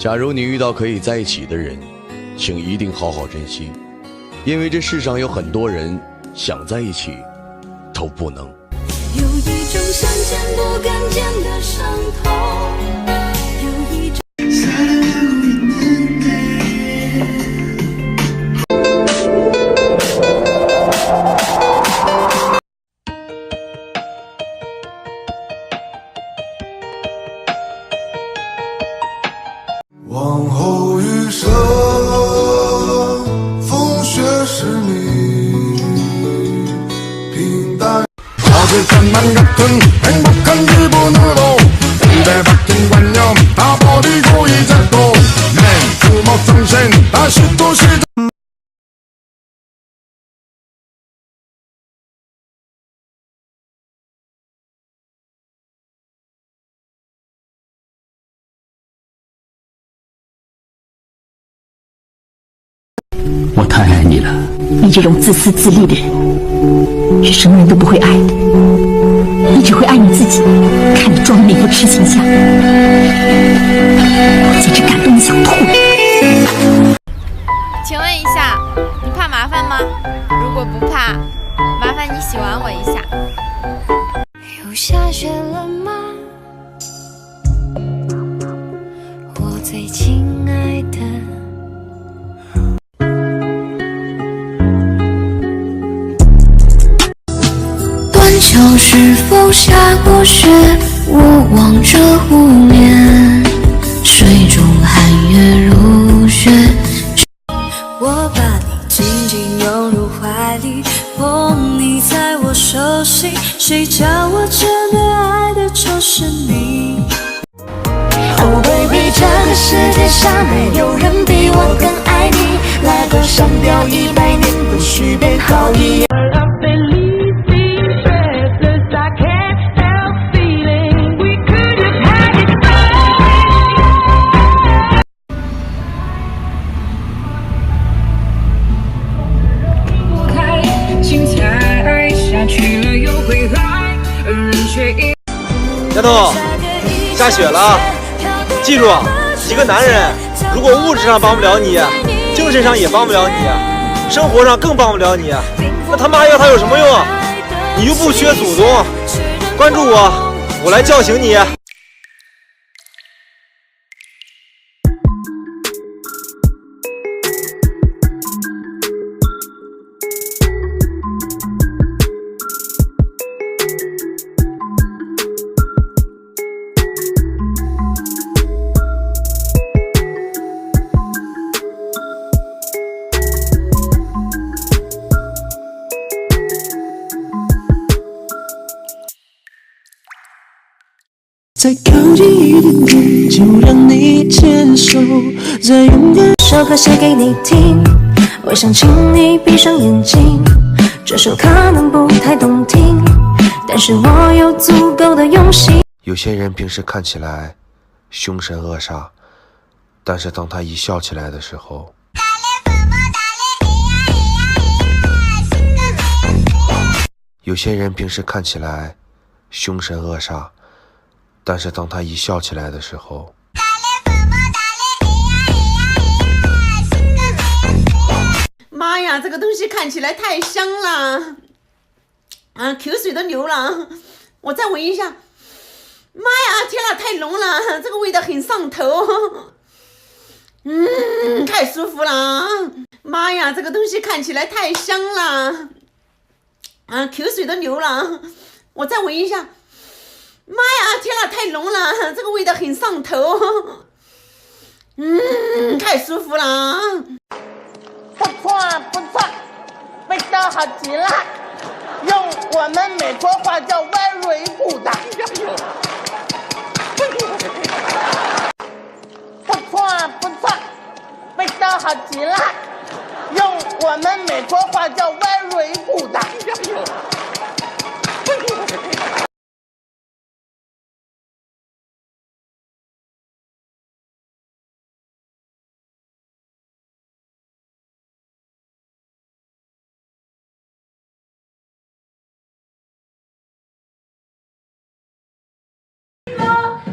假如你遇到可以在一起的人，请一定好好珍惜，因为这世上有很多人想在一起都不能。有一种想见不敢见的伤痛，有一种往后余生，风雪是你平淡。 따뜻한 같은 행복한 기분으로 입에 박힌 관념 다 버리고 이제 또 맹주먹 정신 다시 또 시작. 我太爱你了。你这种自私自利的人，是什么人都不会爱的。你只会爱你自己。看你装的那副痴情相，我简直感动的想吐。请问一下，你怕麻烦吗？如果不怕，麻烦你喜欢我一下。又下雪了吗？我最亲爱的。 桥是否下过雪？我望着湖面，水中寒月如雪。我把你紧紧拥入怀里，捧你在我手心，谁叫我真的爱的就是你。Oh baby， 这个世界上没有人比我更爱你，来个上吊100年，不许变好意。 丫头，下雪了，记住，一个男人如果物质上帮不了你，精神上也帮不了你，生活上更帮不了你，那他妈要他有什么用？你又不缺祖宗，关注我，我来叫醒你。 再靠近一点点，就让你牵手，再勇敢。首歌写给你听，我想请你闭上眼睛。这首可能不太动听，但是我有足够的用心。有些人平时看起来凶神恶煞，但是当他一笑起来的时候，有些人平时看起来凶神恶煞。 但是当他一笑起来的时候，妈呀，这个东西看起来太香了，口水都流了。我再闻一下，妈呀，天哪，太浓了，这个味道很上头。太舒服了。妈呀，这个东西看起来太香了，口水都流了。我再闻一下。 妈呀，天哪，太浓了，这个味道很上头。太舒服了。不错不错，味道好极了，用我们美国话叫very good。不错不错，味道好极了，用我们美国话叫 very good。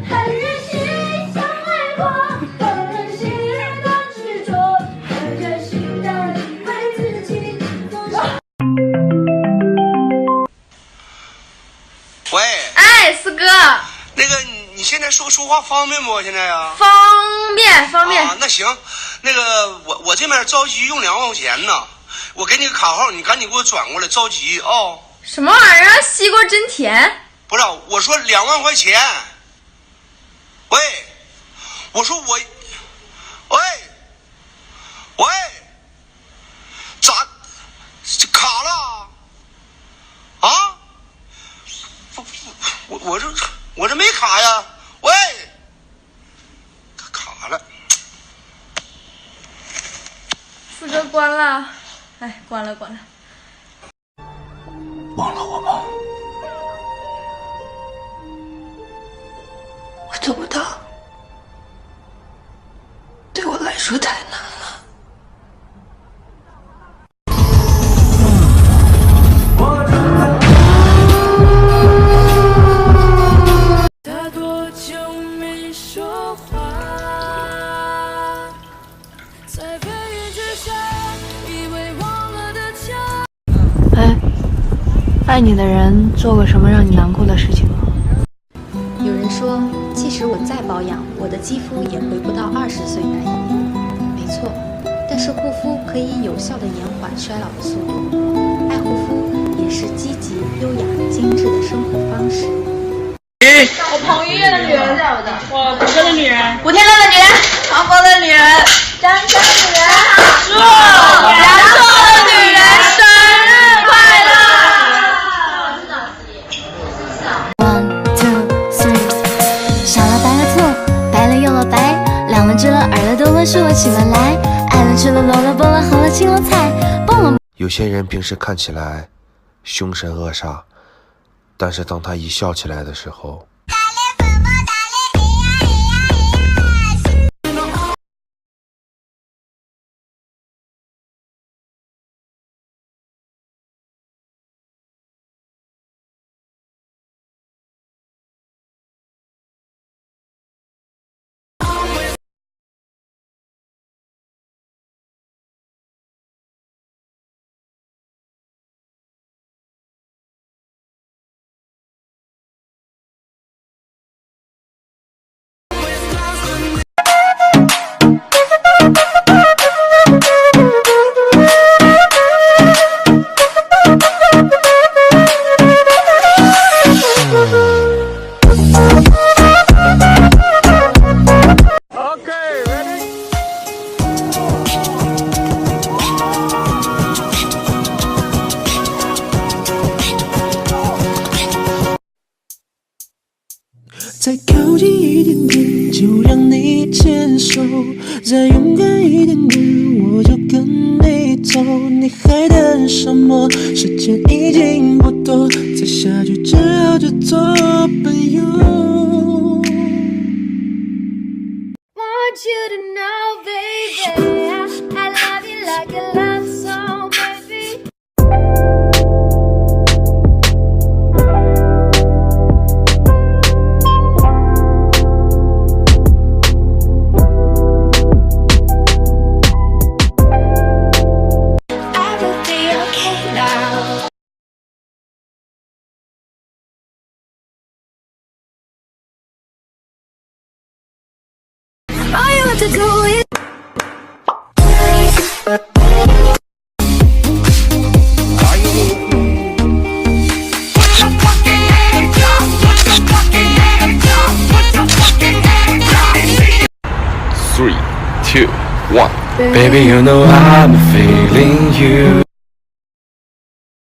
很任性，像外婆，很任说话方便不？现在呀？方便。那行，那个我这边着急用2万块钱呢，我给你个卡号，你赶紧给我转过来，着急啊！什么玩意儿？西瓜真甜？不是，我说2万块钱。喂，我说我，喂，咋这卡了？啊？我这没卡呀。喂，卡了。负责关了，哎，关了。忘了我吗？我做不到，对我来说太难了。他多久没说话，在飞云之下，以为忘了的家。哎，爱你的人做过什么让你难过的事情吗？有人说，即使我再保养，我的肌肤也回不到20岁那一年。没错，但是护肤可以有效地延缓衰老的速度。爱护肤也是积极、优雅、精致的生活方式。我彭于晏的女人，我谷歌的女人，古天乐的女人，黄渤的女人，张哲的女人，杨烁的女人，生日快乐！1 2 3，傻了白了兔，白了又了白，亮了直了耳了动了竖了起了来，爱了吃了搂了蹦了好了青了菜，蹦了。有些人平时看起来凶神恶煞，但是当他一笑起来的时候，再靠近一点点，就让你牵手；再勇敢一点点，我就跟你走。你还等什么？时间已经不多，再下去只好就做朋友。Want you to know, baby, I love you like a love song, baby. I will be okay now. All you have to do is Three, two, one. Baby, you know I'm feeling you.